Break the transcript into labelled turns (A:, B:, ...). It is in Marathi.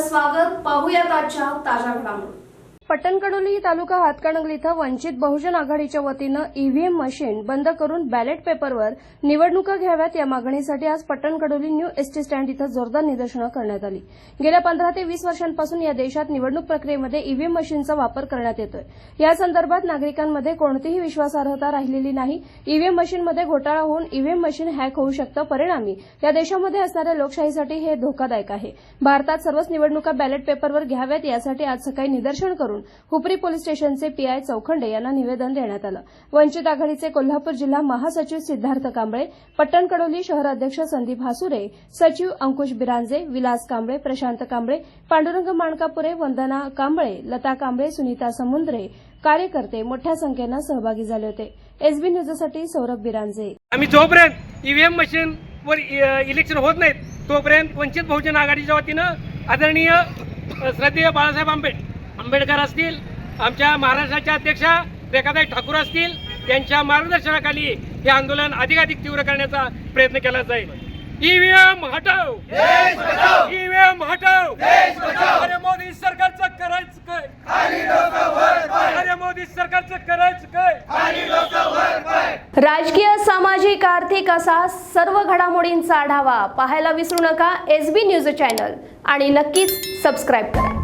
A: आपलं स्वागत. पाहूयात आजच्या ताज्या घडामोडी.
B: पट्टणकडोली तालुका हातकणंगले इथं वंचित बहुजन आघाडीच्या वतीनं ईव्हीएम मशीन बंद करून बॅलेट पेपरवर निवडणुका घ्याव्यात या मागणीसाठी आज पट्टणकडोली न्यू एसटी स्टँड इथं जोरदार निदर्शनं करण्यात आली. गेल्या 15 ते 20 वर्षांपासून या देशात निवडणूक प्रक्रियेमध्ये ईव्हीएम मशीनचा वापर करण्यात येतोय. या संदर्भात नागरिकांमध्ये कोणतीही विश्वासार्हता राहिलेली नाही. ईव्हीएम मशीनमध्ये घोटाळा होऊन ईव्हीएम मशीन हॅक होऊ शकतं. परिणामी या देशामध्ये असणाऱ्या लोकशाहीसाठी हे धोकादायक आहे. भारतात सर्वच निवडणुका बॅलेट पेपरवर घ्याव्यात यासाठी आज सकाळी निदर्शन करून हुपरी पोलीस स्टेशनचे पीआय चौखंडे यांना निवेदन देण्यात आलं. वंचित आघाडीचे कोल्हापूर जिल्हा महासचिव सिद्धार्थ कांबळे, पट्टणकडोली शहर अध्यक्ष संदीप हासुरे, सचिव अंकुश बिरांजे, विलास कांबळे, प्रशांत कांबळे, पांडुरंग माणकापुरे, वंदना कांबळे, लता कांबळे, सुनीता समुद्रे, कार्यकर्ते मोठ्या संख्येनं सहभागी झाले होते. एसबी न्यूजसाठी सौरभ बिरांजे.
C: आम्ही जोपर्यंत ईव्हीएम मशीन वर इलेक्शन होत नाहीत तोपर्यंत वंचित बहुजन आघाडीच्या वतीनं आदरणीय श्रद्धेय बाळासाहेब आंबेडकर असतील, आमच्या महाराष्ट्राच्या अध्यक्षा रेखाताई ठाकूर असतील, त्यांच्या मार्गदर्शनाखाली हे आंदोलन अधिकाधिक तीव्र करण्याचा प्रयत्न केला जाईल. ईव्हीएम हटाव, ईव्हीएम हटाव. अरे मोदी सरकारचं करायचं काय? अरे मोदी सरकारचं करायचं काय?
A: राजकीय, सामाजिक, आर्थिक असा सर्व घडामोडींचा आढावा पाहायला विसरू नका एसबी न्यूज चॅनल आणि नक्कीच सबस्क्राईब करा.